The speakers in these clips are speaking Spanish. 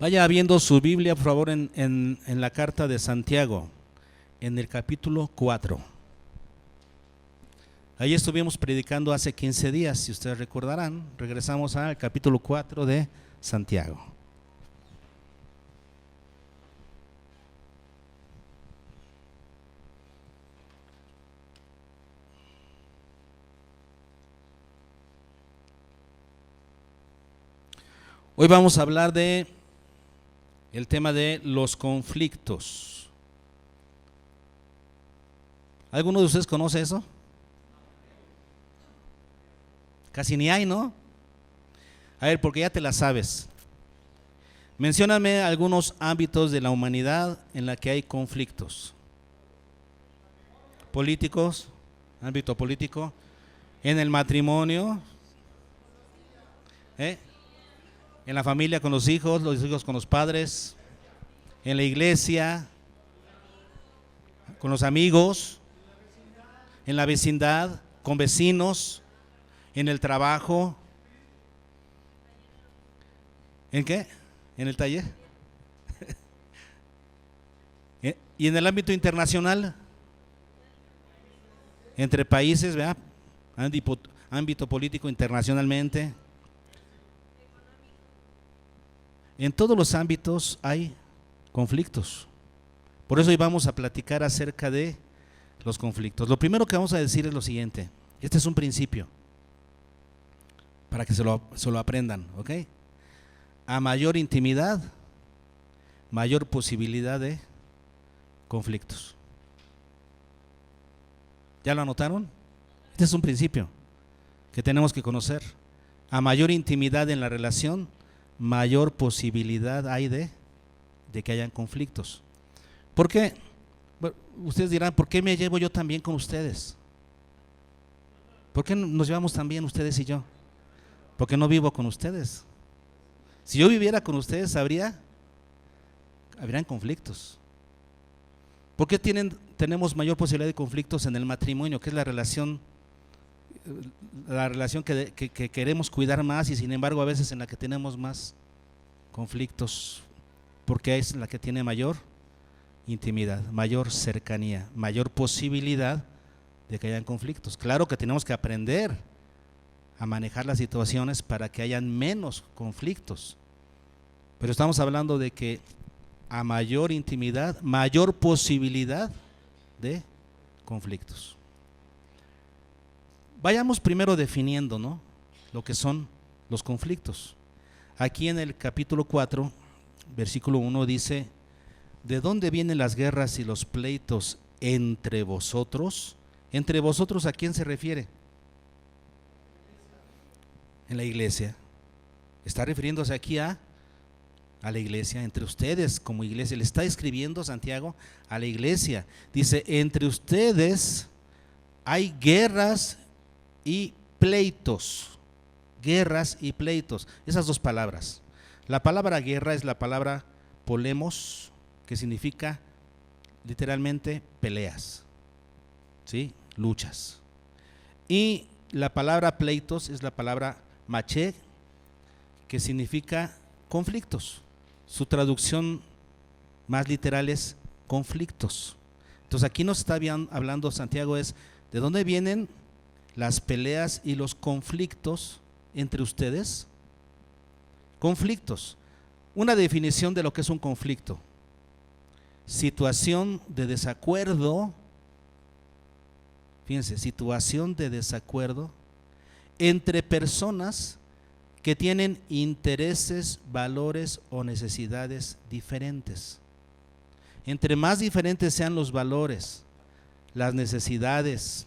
Vaya viendo su Biblia, por favor, en la carta de Santiago, en el capítulo 4. Ahí estuvimos predicando hace 15 días, si ustedes recordarán. Regresamos al capítulo 4 de Santiago. Hoy vamos a hablar de el tema de los conflictos. ¿Alguno de ustedes conoce eso? Casi ni hay, ¿no? A ver, porque ya te la sabes. Mencióname algunos ámbitos de la humanidad en la que hay conflictos. Políticos, ámbito político, en el matrimonio, en la familia con los hijos con los padres, en la iglesia, con los amigos, en la vecindad, con vecinos, en el trabajo. ¿En qué? ¿En el taller? Y en el ámbito internacional, entre países, ¿verdad? Ámbito político internacionalmente. En todos los ámbitos hay conflictos. Por eso hoy vamos a platicar acerca de los conflictos. Lo primero que vamos a decir es lo siguiente. Este es un principio para que se lo aprendan, ¿ok? A mayor intimidad, mayor posibilidad de conflictos. ¿Ya lo anotaron? Este es un principio que tenemos que conocer. A mayor intimidad en la relación, mayor posibilidad hay de que hayan conflictos. ¿Por qué? Bueno, ustedes dirán, ¿por qué me llevo yo tan bien con ustedes? ¿Por qué nos llevamos tan bien ustedes y yo? Porque no vivo con ustedes. Si yo viviera con ustedes, habrían conflictos. ¿Por qué tenemos mayor posibilidad de conflictos en el matrimonio, que es la relación que queremos cuidar más, y sin embargo a veces en la que tenemos más conflictos? Porque es la que tiene mayor intimidad, mayor cercanía, mayor posibilidad de que hayan conflictos. Claro que tenemos que aprender a manejar las situaciones para que hayan menos conflictos, pero estamos hablando de que a mayor intimidad, mayor posibilidad de conflictos. Vayamos primero definiendo, ¿no?, lo que son los conflictos. Aquí en el capítulo 4, versículo 1 dice: ¿de dónde vienen las guerras y los pleitos entre vosotros? ¿Entre vosotros a quién se refiere? En la iglesia. Está refiriéndose aquí a la iglesia, entre ustedes como iglesia. Le está escribiendo Santiago a la iglesia. Dice: entre ustedes hay guerras y pleitos. Guerras y pleitos. Esas dos palabras. La palabra guerra es la palabra polemos, que significa literalmente peleas, ¿sí? Luchas. Y la palabra pleitos es la palabra maché, que significa conflictos. Su traducción más literal es conflictos. Entonces aquí nos está hablando Santiago es de dónde vienen las peleas y los conflictos entre ustedes. Conflictos. Una definición de lo que es un conflicto: situación de desacuerdo. Fíjense, situación de desacuerdo entre personas que tienen intereses, valores o necesidades diferentes. Entre más diferentes sean los valores, las necesidades,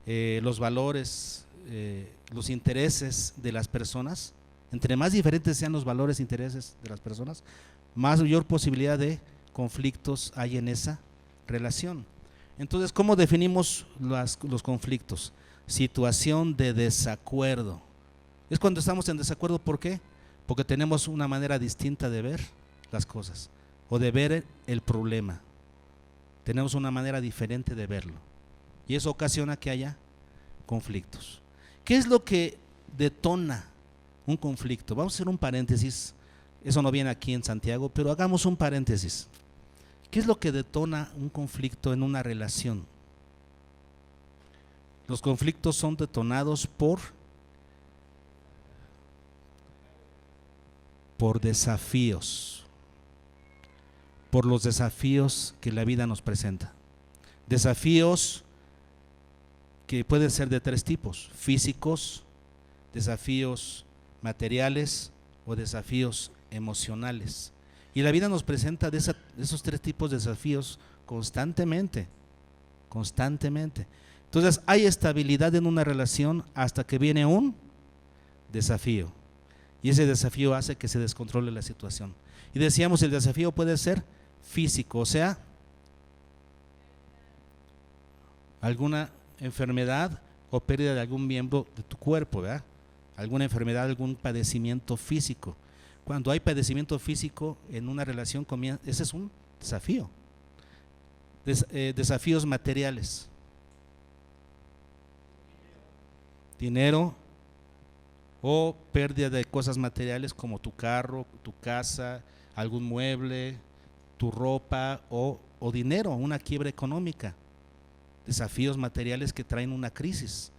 los valores, los intereses de las personas, entre más diferentes sean los valores e intereses de las personas, mayor posibilidad de conflictos hay en esa relación. Entonces, ¿cómo definimos los conflictos? Situación de desacuerdo. Es cuando estamos en desacuerdo. ¿Por qué? Porque tenemos una manera distinta de ver las cosas o de ver el problema. Tenemos una manera diferente de verlo y eso ocasiona que haya conflictos. ¿Qué es lo que detona un conflicto? Vamos a hacer un paréntesis Eso no viene aquí en Santiago, pero hagamos un paréntesis. ¿Qué es lo que detona un conflicto en una relación? Los conflictos son detonados por desafíos, por los desafíos que la vida nos presenta. Desafíos que pueden ser de tres tipos: físicos, desafíos materiales o desafíos emocionales. Y la vida nos presenta de esos tres tipos de desafíos constantemente. Entonces hay estabilidad en una relación hasta que viene un desafío. Y ese desafío hace que se descontrole la situación. Y decíamos, el desafío puede ser físico, o sea, alguna enfermedad o pérdida de algún miembro de tu cuerpo, ¿verdad? Alguna enfermedad, algún padecimiento físico. Cuando hay padecimiento físico en una relación, ese es un desafío. Desafíos materiales. Dinero o pérdida de cosas materiales como tu carro, tu casa, algún mueble, tu ropa o dinero, una quiebra económica. Desafíos materiales que traen una crisis.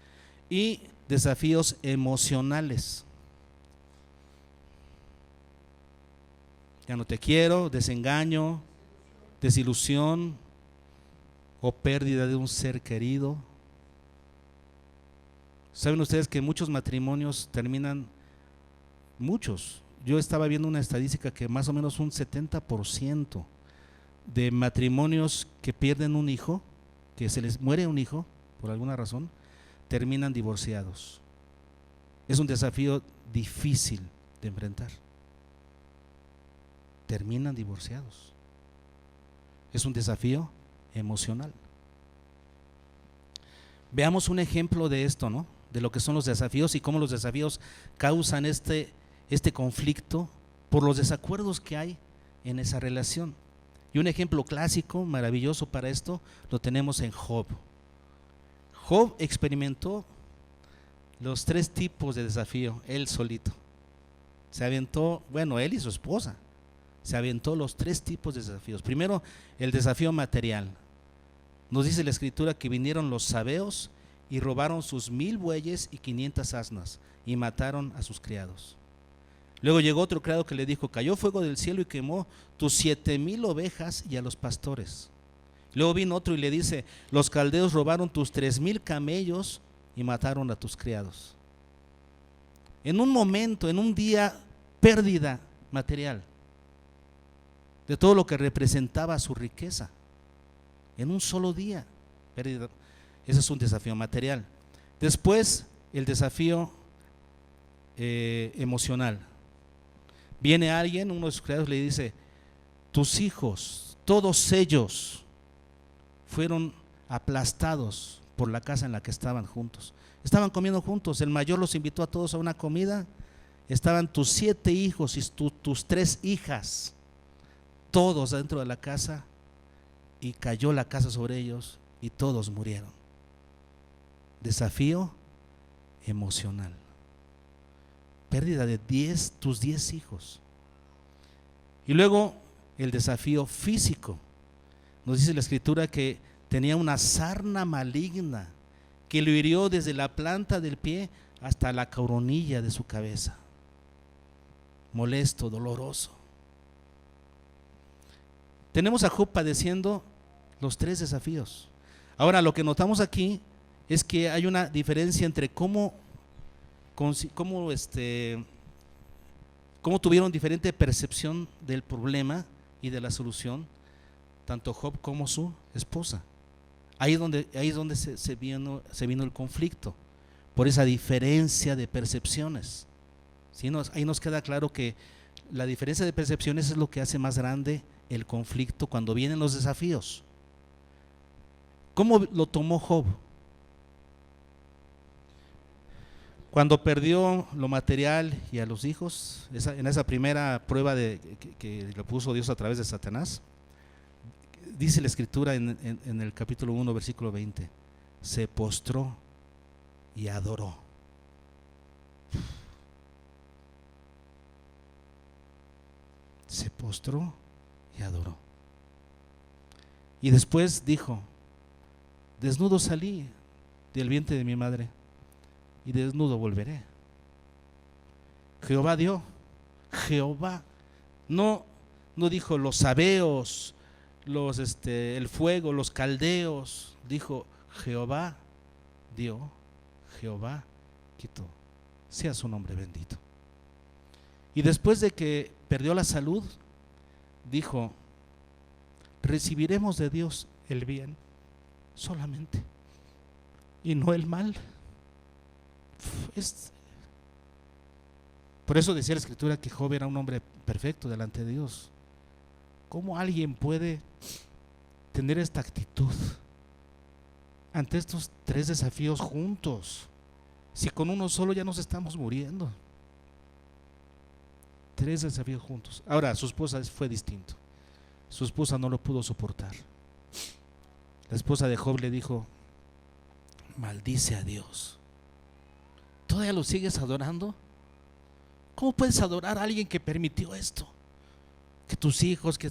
Y desafíos emocionales. Ya no te quiero, desengaño, desilusión o pérdida de un ser querido. ¿Saben ustedes que muchos matrimonios terminan? Muchos. Yo estaba viendo una estadística que más o menos un 70% de matrimonios que pierden un hijo, que se les muere un hijo por alguna razón, terminan divorciados. Es un desafío difícil de enfrentar. Terminan divorciados. Es un desafío emocional. Veamos un ejemplo de esto, ¿no? De lo que son los desafíos y cómo los desafíos causan este conflicto por los desacuerdos que hay en esa relación. Y un ejemplo clásico, maravilloso para esto, lo tenemos en Job. Job experimentó los tres tipos de desafío, él solito. Se aventó, bueno, él y su esposa, se aventó los tres tipos de desafíos. Primero, el desafío material. Nos dice la escritura que vinieron los sabeos y robaron sus 1000 bueyes y 500 asnas y mataron a sus criados. Luego llegó otro criado que le dijo: cayó fuego del cielo y quemó tus 7000 ovejas y a los pastores. Luego vino otro y le dice: los caldeos robaron tus 3000 camellos y mataron a tus criados. En un momento, en un día, pérdida material de todo lo que representaba su riqueza. En un solo día, pérdida. Ese es un desafío material. Después, el desafío emocional. Viene alguien, uno de sus criados le dice: tus hijos, todos ellos fueron aplastados por la casa en la que estaban juntos. Estaban comiendo juntos, el mayor los invitó a todos a una comida, estaban tus 7 hijos y tus 3 hijas, todos dentro de la casa, y cayó la casa sobre ellos y todos murieron. Desafío emocional. Pérdida de tus 10 hijos. Y luego el desafío físico. Nos dice la escritura que tenía una sarna maligna que lo hirió desde la planta del pie hasta la coronilla de su cabeza. Molesto, doloroso. Tenemos a Job padeciendo los 3 desafíos. Ahora, lo que notamos aquí es que hay una diferencia entre cómo tuvieron diferente percepción del problema y de la solución, tanto Job como su esposa. Ahí es donde se vino el conflicto, por esa diferencia de percepciones. ¿Sí? Ahí nos queda claro que la diferencia de percepciones es lo que hace más grande el conflicto cuando vienen los desafíos. ¿Cómo lo tomó Job? Cuando perdió lo material y a los hijos, en esa primera prueba que le puso Dios a través de Satanás, dice la escritura en el capítulo 1, versículo 20, se postró y adoró. Se postró y adoró. Y después dijo: desnudo salí del vientre de mi madre y desnudo volveré. Jehová dio. Jehová no dijo los sabeos, el fuego, los caldeos. Dijo: Jehová dio, Jehová quitó. Sea su nombre bendito. Y después de que perdió la salud, dijo: recibiremos de Dios el bien solamente y no el mal. Por eso decía la Escritura que Job era un hombre perfecto delante de Dios. ¿Cómo alguien puede tener esta actitud ante estos 3 desafíos juntos? Si con uno solo ya nos estamos muriendo. 3 desafíos juntos. Ahora, su esposa fue distinto. Su esposa no lo pudo soportar. La esposa de Job le dijo: maldice a Dios. ¿Todavía lo sigues adorando? ¿Cómo puedes adorar a alguien que permitió esto? Que tus hijos, que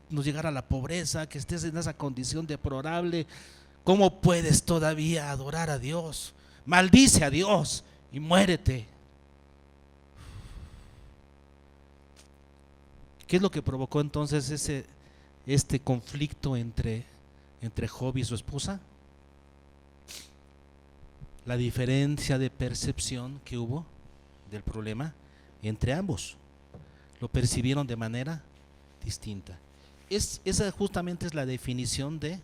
nos llegara la pobreza, que estés en esa condición deplorable. ¿Cómo puedes todavía adorar a Dios? Maldice a Dios y muérete. ¿Qué es lo que provocó entonces este conflicto entre Job y su esposa? La diferencia de percepción que hubo del problema entre ambos. Lo percibieron de manera distinta. Esa justamente es la definición de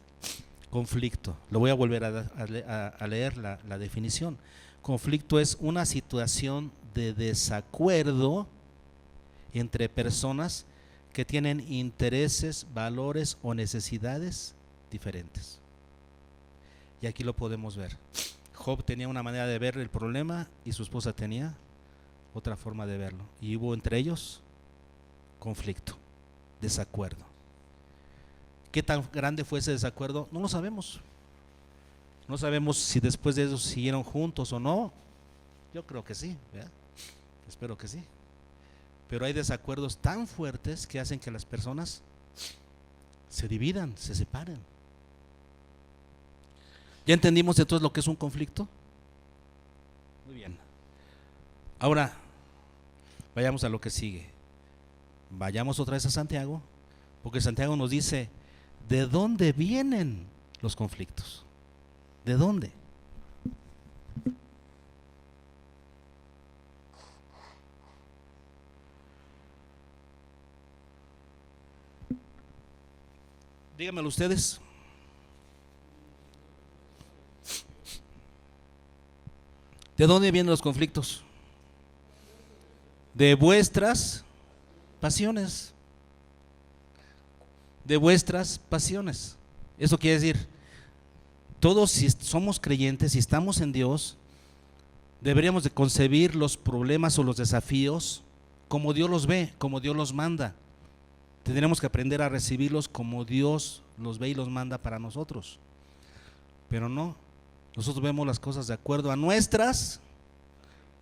conflicto. Lo voy a volver a leer la definición. Conflicto es una situación de desacuerdo entre personas que tienen intereses, valores o necesidades diferentes. Y aquí lo podemos ver. Job tenía una manera de ver el problema y su esposa tenía otra forma de verlo. Y hubo entre ellos conflicto, desacuerdo. ¿Qué tan grande fue ese desacuerdo? No lo sabemos. No sabemos si después de eso siguieron juntos o no. Yo creo que sí, ¿verdad? Espero que sí. Pero hay desacuerdos tan fuertes que hacen que las personas se dividan, se separen. ¿Ya entendimos entonces lo que es un conflicto? Muy bien. Ahora, vayamos a lo que sigue. Vayamos otra vez a Santiago, porque Santiago nos dice: ¿de dónde vienen los conflictos? ¿De dónde? Díganmelo ustedes. ¿De dónde vienen los conflictos? De vuestras pasiones. De vuestras pasiones. Eso quiere decir, todos, si somos creyentes, si estamos en Dios, deberíamos de concebir los problemas o los desafíos como Dios los ve, como Dios los manda. Tendremos que aprender a recibirlos como Dios los ve y los manda para nosotros. Pero no, nosotros vemos las cosas de acuerdo a nuestras.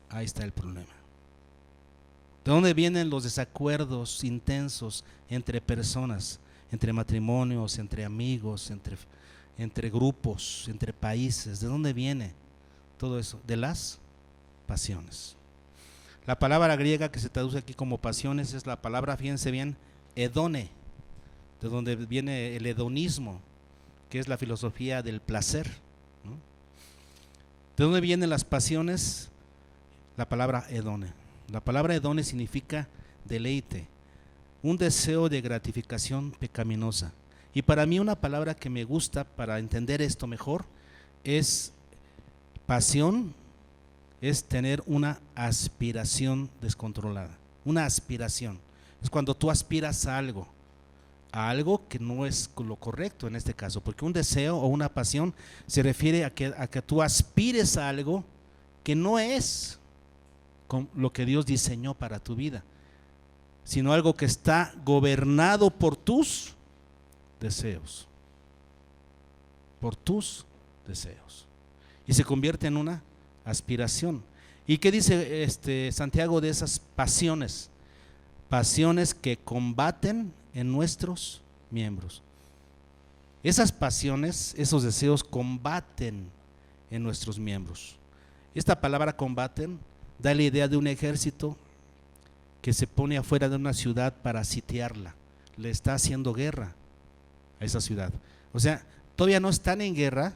Ahí está el problema. ¿De dónde vienen los desacuerdos intensos entre personas, entre matrimonios, entre amigos, entre grupos, entre países? ¿De dónde viene todo eso? De las pasiones. La palabra griega que se traduce aquí como pasiones es la palabra, fíjense bien, hedone, de donde viene el hedonismo, que es la filosofía del placer, ¿no? ¿De dónde vienen las pasiones? La palabra hedone. La palabra hedone significa deleite, un deseo de gratificación pecaminosa. Y para mí una palabra que me gusta para entender esto mejor es pasión, es tener una aspiración descontrolada, una aspiración. Es cuando tú aspiras a algo que no es lo correcto en este caso, porque un deseo o una pasión se refiere a que tú aspires a algo que no es con lo que Dios diseñó para tu vida, sino algo que está gobernado por tus deseos, y se convierte en una aspiración. ¿Y qué dice Santiago de esas pasiones? pasiones que combaten en nuestros miembros. Esas pasiones, esos deseos combaten en nuestros miembros. Esta palabra combaten da la idea de un ejército que se pone afuera de una ciudad para sitiarla. Le está haciendo guerra a esa ciudad. O sea, todavía no están en guerra,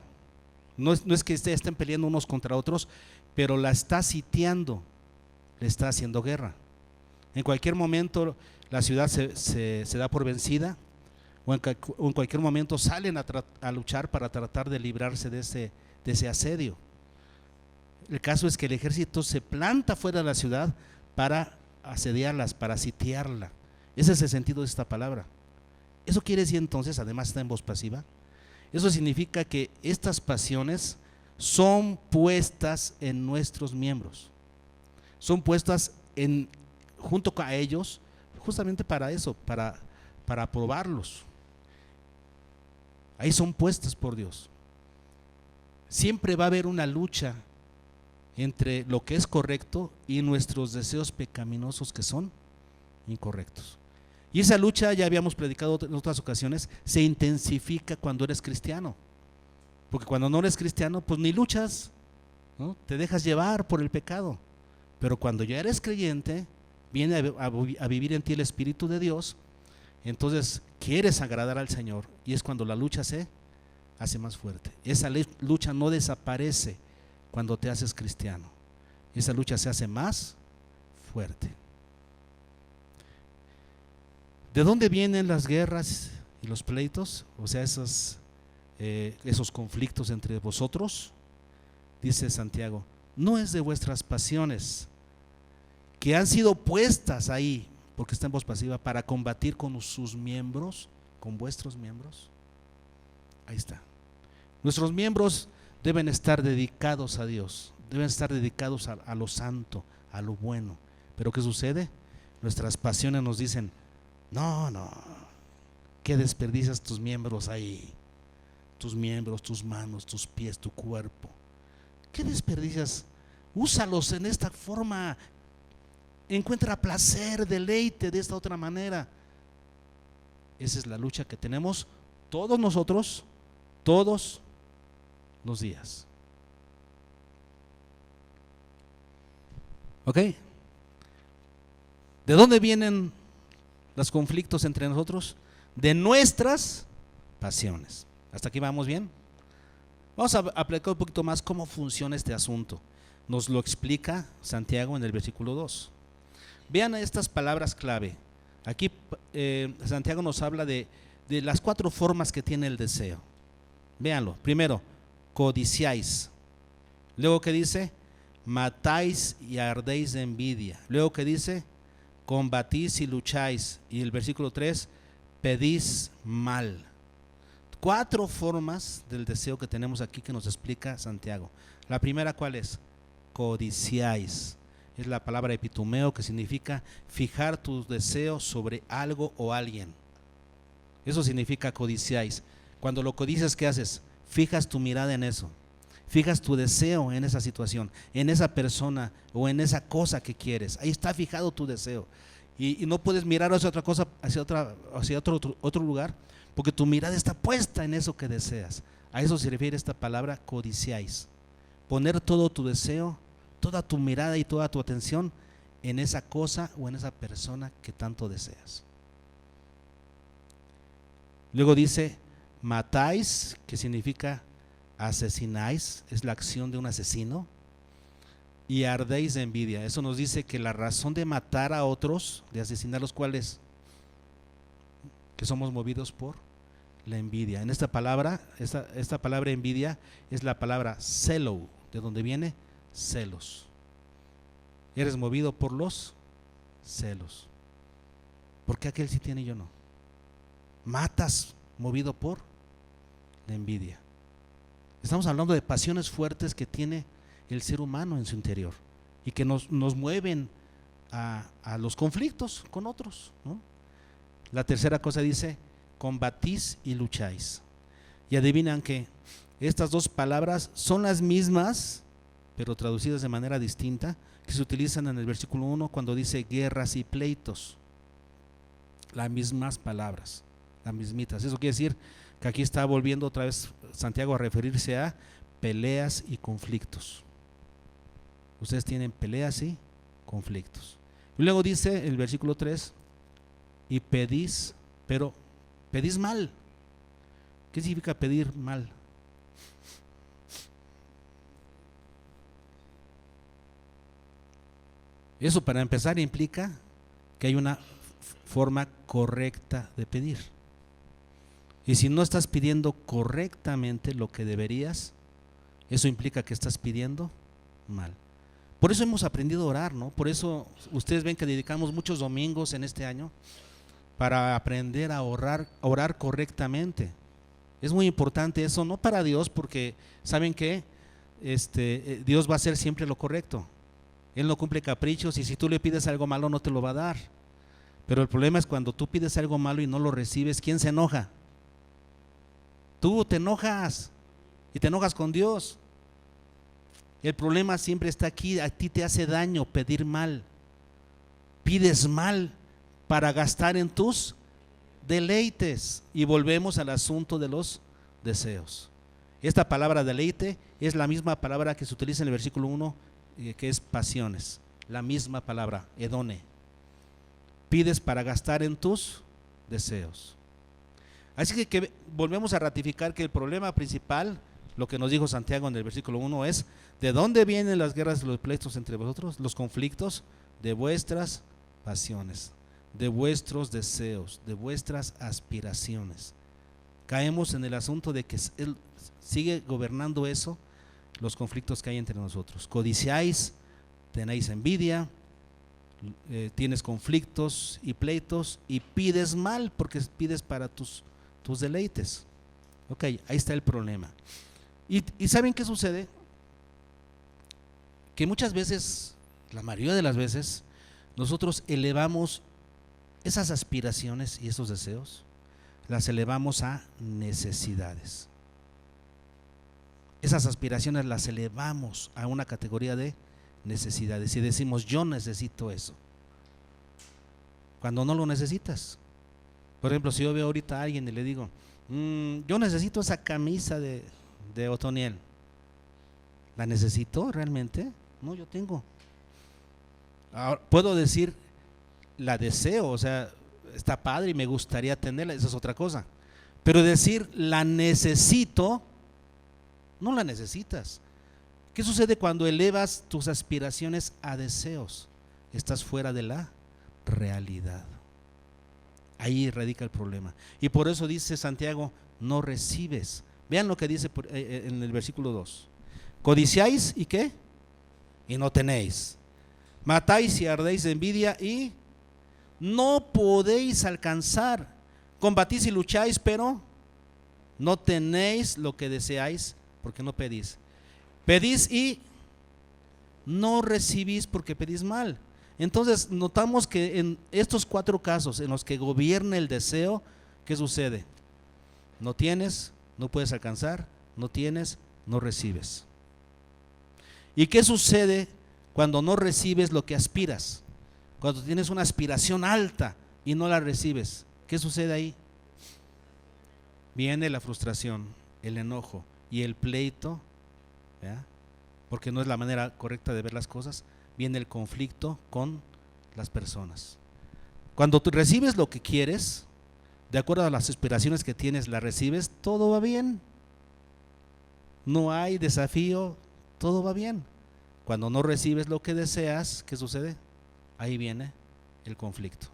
no es que estén peleando unos contra otros, pero la está sitiando, le está haciendo guerra. En cualquier momento la ciudad se da por vencida, o en cualquier momento salen a luchar para tratar de librarse de ese asedio. El caso es que el ejército se planta fuera de la ciudad para asediarlas, para sitiarla. Ese es el sentido de esta palabra. Eso quiere decir entonces, además está en voz pasiva, eso significa que estas pasiones son puestas en nuestros miembros, son puestas junto con ellos, justamente para eso, para probarlos. Ahí son puestas por Dios. Siempre va a haber una lucha entre lo que es correcto y nuestros deseos pecaminosos que son incorrectos. Y esa lucha, ya habíamos predicado en otras ocasiones, se intensifica cuando eres cristiano. Porque cuando no eres cristiano, pues ni luchas, ¿no? Te dejas llevar por el pecado. Pero cuando ya eres creyente, viene a vivir en ti el Espíritu de Dios, entonces quieres agradar al Señor, y es cuando la lucha se hace más fuerte. Esa lucha no desaparece cuando te haces cristiano, esa lucha se hace más fuerte. ¿De dónde vienen las guerras y los pleitos? O sea, esos conflictos entre vosotros. Dice Santiago, no es de vuestras pasiones, que han sido puestas ahí, porque está en voz pasiva, para combatir con sus miembros, con vuestros miembros. Ahí está. Nuestros miembros deben estar dedicados a Dios, deben estar dedicados a lo santo, a lo bueno. Pero ¿qué sucede? Nuestras pasiones nos dicen, no, ¿qué desperdicias tus miembros ahí? Tus miembros, tus manos, tus pies, tu cuerpo. ¿Qué desperdicias? Úsalos en esta forma. Encuentra placer, deleite de esta otra manera. Esa es la lucha que tenemos todos nosotros, todos los días. ¿Ok? ¿De dónde vienen los conflictos entre nosotros? De nuestras pasiones. ¿Hasta aquí vamos bien? Vamos a aplicar un poquito más cómo funciona este asunto. Nos lo explica Santiago en el versículo 2. Vean estas palabras clave. Aquí Santiago nos habla de las 4 formas que tiene el deseo. Véanlo. Primero, codiciáis. Luego, ¿qué dice? Matáis y ardéis de envidia. Luego, ¿qué dice? Combatís y lucháis. Y el versículo 3, pedís mal. 4 formas del deseo que tenemos aquí que nos explica Santiago. La primera, ¿cuál es? Codiciáis. Es la palabra epitumeo, que significa fijar tus deseos sobre algo o alguien. Eso significa codiciáis. Cuando lo codicias, ¿qué haces? Fijas tu mirada en eso. Fijas tu deseo en esa situación, en esa persona o en esa cosa que quieres. Ahí está fijado tu deseo. Y no puedes mirar hacia otra cosa, hacia otro lugar, porque tu mirada está puesta en eso que deseas. A eso se refiere esta palabra codiciáis. Poner todo tu deseo, toda tu mirada y toda tu atención en esa cosa o en esa persona que tanto deseas. Luego dice, matáis, que significa asesináis, es la acción de un asesino, y ardéis de envidia. Eso nos dice que la razón de matar a otros, de asesinarlos, ¿cuál es? Que somos movidos por la envidia. En esta palabra, esta palabra envidia es la palabra celo, de donde viene celos. Eres movido por los celos. ¿Por qué aquel sí tiene y yo no? Matas movido por la envidia. Estamos hablando de pasiones fuertes que tiene el ser humano en su interior y que nos mueven a los conflictos con otros, ¿no? La tercera cosa dice, combatís y lucháis. Y adivinan que estas 2 palabras son las mismas, pero traducidas de manera distinta, que se utilizan en el versículo 1 cuando dice guerras y pleitos. Las mismas palabras, las mismitas. Eso quiere decir que aquí está volviendo otra vez Santiago a referirse a peleas y conflictos. Ustedes tienen peleas y conflictos. Y luego dice el versículo 3, y pedís, pero pedís mal. ¿Qué significa pedir mal? Eso, para empezar, implica que hay una forma correcta de pedir. Y si no estás pidiendo correctamente lo que deberías, eso implica que estás pidiendo mal. Por eso hemos aprendido a orar, ¿no? Por eso ustedes ven que dedicamos muchos domingos en este año para aprender a orar correctamente. Es muy importante eso, no para Dios, porque saben que Dios va a hacer siempre lo correcto. Él no cumple caprichos, y si tú le pides algo malo no te lo va a dar. Pero el problema es cuando tú pides algo malo y no lo recibes, ¿quién se enoja? Tú te enojas, y te enojas con Dios. El problema siempre está aquí. A ti te hace daño pedir mal. Pides mal para gastar en tus deleites. Y volvemos al asunto de los deseos. Esta palabra deleite es la misma palabra que se utiliza en el versículo 1, que es pasiones. La misma palabra, hedone. Pides para gastar en tus deseos. Así que volvemos a ratificar que el problema principal, lo que nos dijo Santiago en el versículo 1, es: ¿de dónde vienen las guerras y los pleitos entre vosotros? Los conflictos de vuestras pasiones, de vuestros deseos, de vuestras aspiraciones. Caemos en el asunto de que Él sigue gobernando eso, los conflictos que hay entre nosotros. Codiciáis, tenéis envidia, tienes conflictos y pleitos, y pides mal porque pides para tus deleites. Ok, ahí está el problema. ¿Y saben qué sucede? Que muchas veces, la mayoría de las veces, nosotros elevamos esas aspiraciones y esos deseos, las elevamos a necesidades. Esas aspiraciones las elevamos a una categoría de necesidades y decimos: yo necesito eso, cuando no lo necesitas. Por ejemplo, si yo veo ahorita a alguien y le digo: yo necesito esa camisa de Otoniel, ¿la necesito realmente? No, yo tengo. Ahora, puedo decir, la deseo, o sea, está padre y me gustaría tenerla, esa es otra cosa. Pero decir la necesito, no la necesitas. ¿Qué sucede cuando elevas tus aspiraciones a deseos? Estás fuera de la realidad. Ahí radica el problema. Y por eso dice Santiago: no recibes. Vean lo que dice en el versículo 2. Codiciáis, ¿y qué? Y no tenéis. Matáis y ardéis de envidia y no podéis alcanzar. Combatís y lucháis, pero no tenéis lo que deseáis porque no pedís. Pedís y no recibís porque pedís mal. Entonces notamos que en estos 4 casos en los que gobierna el deseo, ¿qué sucede? No tienes, no puedes alcanzar, no tienes, no recibes. ¿Y qué sucede cuando no recibes lo que aspiras? Cuando tienes una aspiración alta y no la recibes, ¿qué sucede ahí? Viene la frustración, el enojo y el pleito, ¿verdad? Porque no es la manera correcta de ver las cosas. Viene el conflicto con las personas. Cuando tú recibes lo que quieres, de acuerdo a las aspiraciones que tienes, la recibes, todo va bien. No hay desafío, todo va bien. Cuando no recibes lo que deseas, ¿qué sucede? Ahí viene el conflicto.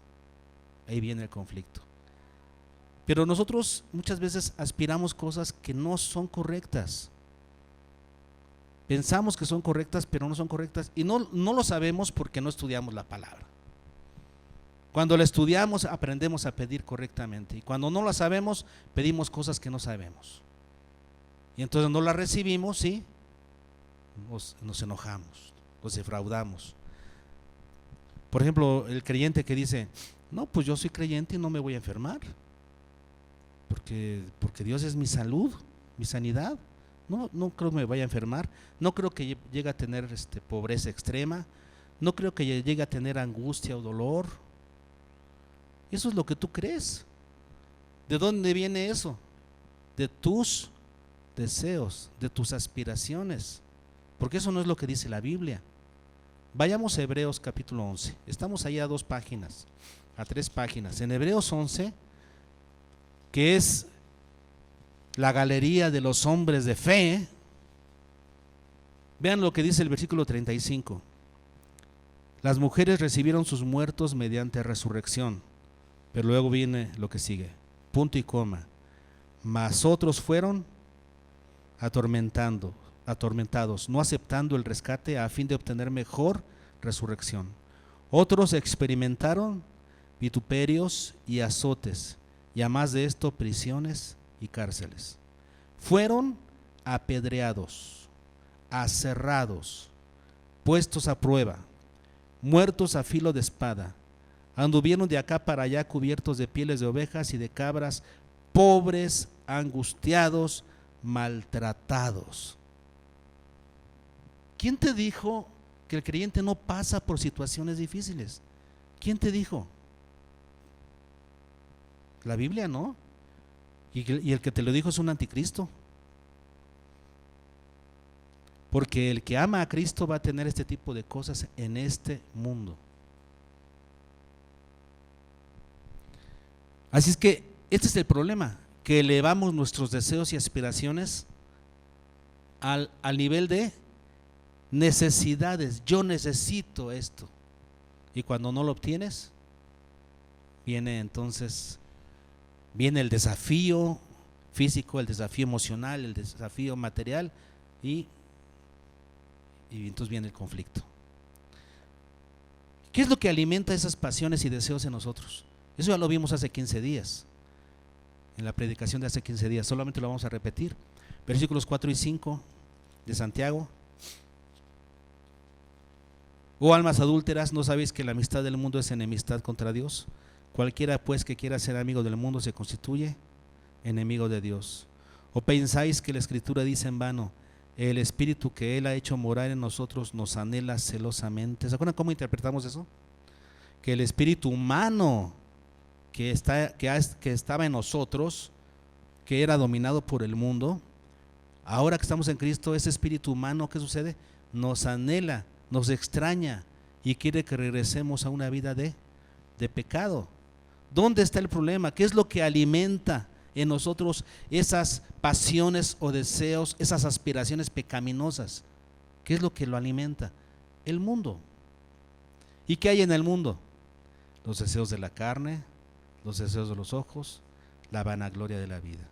Ahí viene el conflicto. Pero nosotros muchas veces aspiramos cosas que no son correctas. Pensamos que son correctas, pero no son correctas. Y no lo sabemos porque no estudiamos la palabra. Cuando la estudiamos, aprendemos a pedir correctamente. Y cuando no la sabemos, pedimos cosas que no sabemos. Y entonces no las recibimos, ¿sí? Nos enojamos, nos defraudamos. Por ejemplo, el creyente que dice: no, pues yo soy creyente y no me voy a enfermar, porque Dios es mi salud, mi sanidad. No creo que me vaya a enfermar, no creo que llegue a tener pobreza extrema, no creo que llegue a tener angustia o dolor. Eso es lo que tú crees. ¿De dónde viene eso? De tus deseos, de tus aspiraciones, porque eso no es lo que dice la Biblia. Vayamos a Hebreos capítulo 11. Estamos ahí a 2 páginas, a 3 páginas. En Hebreos 11, que es la galería de los hombres de fe, vean lo que dice el versículo 35. Las mujeres recibieron sus muertos mediante resurrección, pero luego viene lo que sigue, punto y coma. Mas otros fueron atormentados, no aceptando el rescate a fin de obtener mejor resurrección. Otros experimentaron vituperios y azotes, y a más de esto prisiones y cárceles. Fueron apedreados, aserrados, puestos a prueba, muertos a filo de espada. Anduvieron de acá para allá cubiertos de pieles de ovejas y de cabras, pobres, angustiados, maltratados. ¿Quién te dijo que el creyente no pasa por situaciones difíciles? ¿Quién te dijo? La Biblia no. Y el que te lo dijo es un anticristo. Porque el que ama a Cristo va a tener este tipo de cosas en este mundo. Así es que este es el problema, que elevamos nuestros deseos y aspiraciones al nivel de necesidades. Yo necesito esto. Y cuando no lo obtienes, viene el desafío físico, el desafío emocional, el desafío material y entonces viene el conflicto. ¿Qué es lo que alimenta esas pasiones y deseos en nosotros? Eso ya lo vimos hace 15 días, en la predicación de hace 15 días, solamente lo vamos a repetir. Versículos 4 y 5 de Santiago. Oh almas adúlteras, ¿no sabéis que la amistad del mundo es enemistad contra Dios? Cualquiera pues que quiera ser amigo del mundo se constituye enemigo de Dios. ¿O pensáis que la Escritura dice en vano, el Espíritu que Él ha hecho morar en nosotros nos anhela celosamente? ¿Se acuerdan cómo interpretamos eso? Que el espíritu humano que estaba en nosotros, que era dominado por el mundo, ahora que estamos en Cristo, ese espíritu humano, ¿qué sucede? Nos anhela, nos extraña y quiere que regresemos a una vida de pecado. ¿Dónde está el problema? ¿Qué es lo que alimenta en nosotros esas pasiones o deseos, esas aspiraciones pecaminosas? ¿Qué es lo que lo alimenta? El mundo. ¿Y qué hay en el mundo? Los deseos de la carne, los deseos de los ojos, la vanagloria de la vida.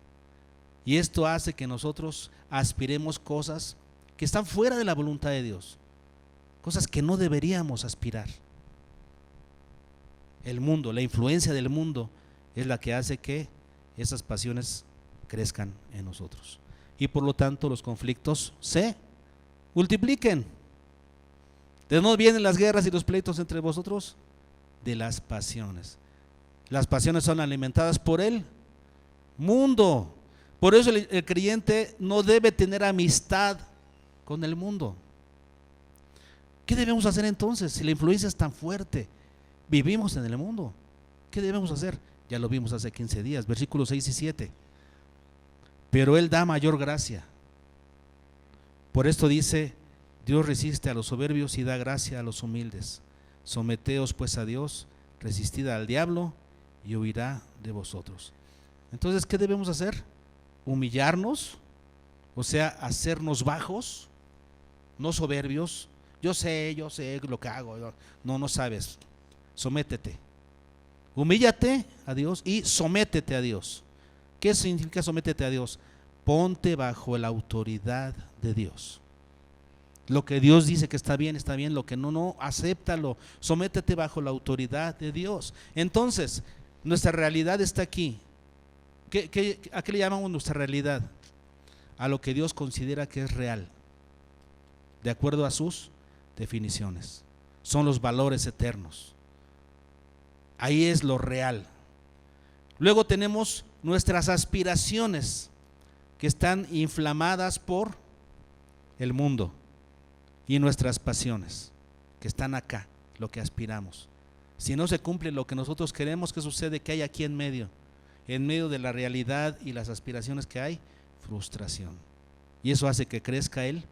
Y esto hace que nosotros aspiremos cosas que están fuera de la voluntad de Dios, cosas que no deberíamos aspirar. El mundo, la influencia del mundo es la que hace que esas pasiones crezcan en nosotros y por lo tanto los conflictos se multipliquen. ¿De dónde vienen las guerras y los pleitos entre vosotros? De las pasiones. Las pasiones son alimentadas por el mundo. Por eso el creyente no debe tener amistad con el mundo. ¿Qué debemos hacer entonces si la influencia es tan fuerte? Vivimos en el mundo. ¿Qué debemos hacer? Ya lo vimos hace 15 días, versículos 6 y 7. Pero Él da mayor gracia. Por esto dice, Dios resiste a los soberbios y da gracia a los humildes. Someteos pues a Dios, resistid al diablo y huirá de vosotros. Entonces, ¿qué debemos hacer? Humillarnos, o sea, hacernos bajos, no soberbios. Yo sé lo que hago. No sabes. Sométete. Humíllate a Dios y sométete a Dios. ¿Qué significa sométete a Dios? Ponte bajo la autoridad de Dios. Lo que Dios dice que está bien, lo que no, acéptalo. Sométete bajo la autoridad de Dios. Entonces, nuestra realidad está aquí. ¿A qué le llamamos nuestra realidad? A lo que Dios considera que es real, de acuerdo a sus definiciones. Son los valores eternos. Ahí es lo real. Luego tenemos nuestras aspiraciones que están inflamadas por el mundo y nuestras pasiones que están acá, lo que aspiramos. Si no se cumple lo que nosotros queremos, ¿qué sucede? ¿Qué hay aquí en medio? En medio de la realidad y las aspiraciones que hay, frustración. Y eso hace que crezca el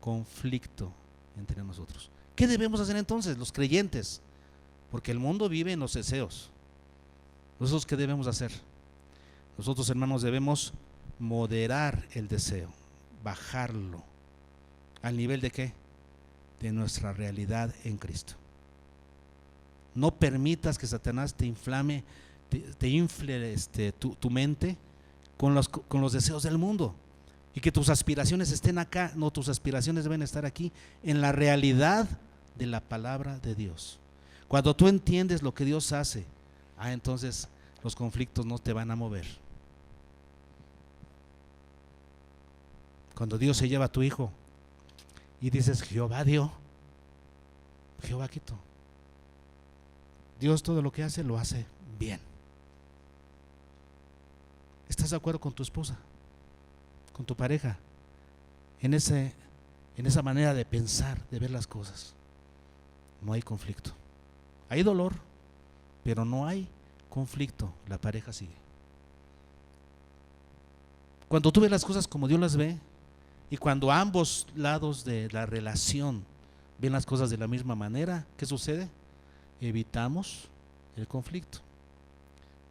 conflicto entre nosotros. ¿Qué debemos hacer entonces los creyentes? Porque el mundo vive en los deseos. ¿Nosotros qué debemos hacer? Nosotros, hermanos, debemos moderar el deseo, bajarlo. ¿Al nivel de qué? De nuestra realidad en Cristo. No permitas que Satanás te inflame, te infle tu mente con los deseos del mundo y que tus aspiraciones estén acá. No, tus aspiraciones deben estar aquí en la realidad de la palabra de Dios. Cuando tú entiendes lo que Dios hace, entonces los conflictos no te van a mover. Cuando Dios se lleva a tu hijo y dices, Jehová dio, Jehová quitó. Dios todo lo que hace, lo hace bien. ¿Estás de acuerdo con tu esposa, con tu pareja, en esa manera de pensar, de ver las cosas? No hay conflicto. Hay dolor, pero no hay conflicto. La pareja sigue. Cuando tú ves las cosas como Dios las ve, y cuando ambos lados de la relación ven las cosas de la misma manera, ¿qué sucede? Evitamos el conflicto.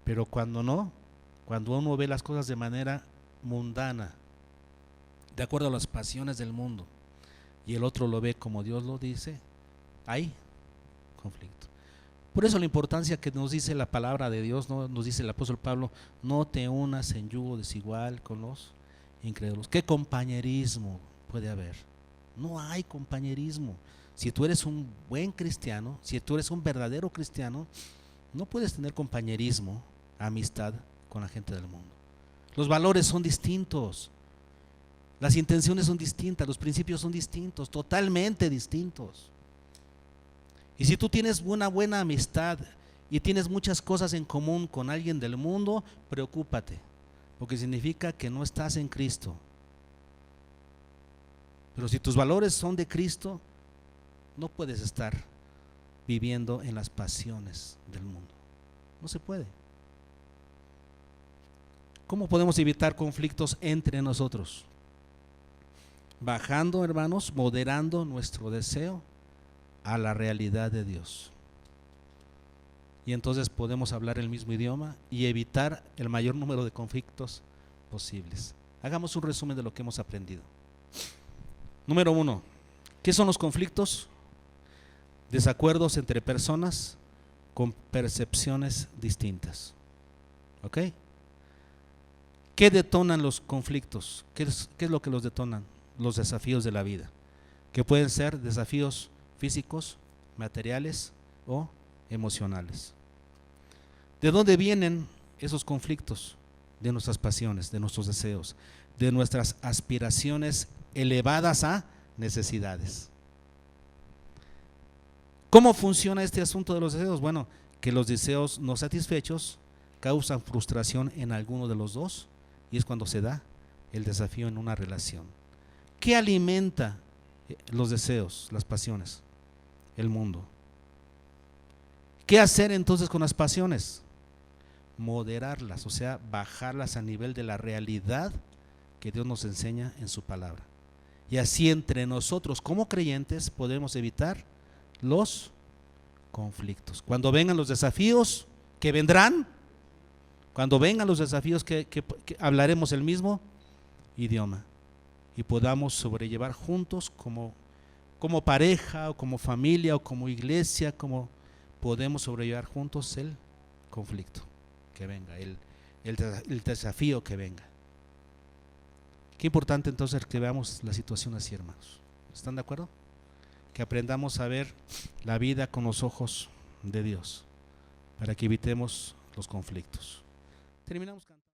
Pero cuando no, cuando uno ve las cosas de manera mundana, de acuerdo a las pasiones del mundo, y el otro lo ve como Dios lo dice, hay conflicto. Por eso la importancia que nos dice la palabra de Dios, ¿no? Nos dice el apóstol Pablo, no te unas en yugo desigual con los incrédulos. ¿Qué compañerismo puede haber? No hay compañerismo. Si tú eres un buen cristiano, si tú eres un verdadero cristiano, no puedes tener compañerismo, amistad con la gente del mundo. Los valores son distintos, las intenciones son distintas, los principios son distintos, totalmente distintos. Y si tú tienes una buena amistad y tienes muchas cosas en común con alguien del mundo, preocúpate, porque significa que no estás en Cristo. Pero si tus valores son de Cristo, no puedes estar viviendo en las pasiones del mundo. No se puede. ¿Cómo podemos evitar conflictos entre nosotros? Bajando, hermanos, moderando nuestro deseo a la realidad de Dios. Y entonces podemos hablar el mismo idioma y evitar el mayor número de conflictos posibles. Hagamos un resumen de lo que hemos aprendido. Número 1, ¿qué son los conflictos? Desacuerdos entre personas con percepciones distintas. ¿Ok? ¿Qué detonan los conflictos? ¿Qué es lo que los detonan? Los desafíos de la vida, que pueden ser desafíos físicos, materiales o emocionales. ¿De dónde vienen esos conflictos? De nuestras pasiones, de nuestros deseos, de nuestras aspiraciones elevadas a necesidades. ¿Cómo funciona este asunto de los deseos? Bueno, que los deseos no satisfechos causan frustración en alguno de los dos, y es cuando se da el desafío en una relación. ¿Qué alimenta los deseos, las pasiones? El mundo. ¿Qué hacer entonces con las pasiones? Moderarlas, o sea, bajarlas a nivel de la realidad que Dios nos enseña en su palabra. Y así entre nosotros como creyentes podemos evitar los conflictos. Cuando vengan los desafíos que vendrán, cuando vengan los desafíos que hablaremos el mismo idioma y podamos sobrellevar juntos como pareja o como familia o como iglesia, como podemos sobrellevar juntos el conflicto que venga, el desafío que venga. Qué importante entonces que veamos la situación así, hermanos. ¿Están de acuerdo? Que aprendamos a ver la vida con los ojos de Dios para que evitemos los conflictos. Terminamos cantando.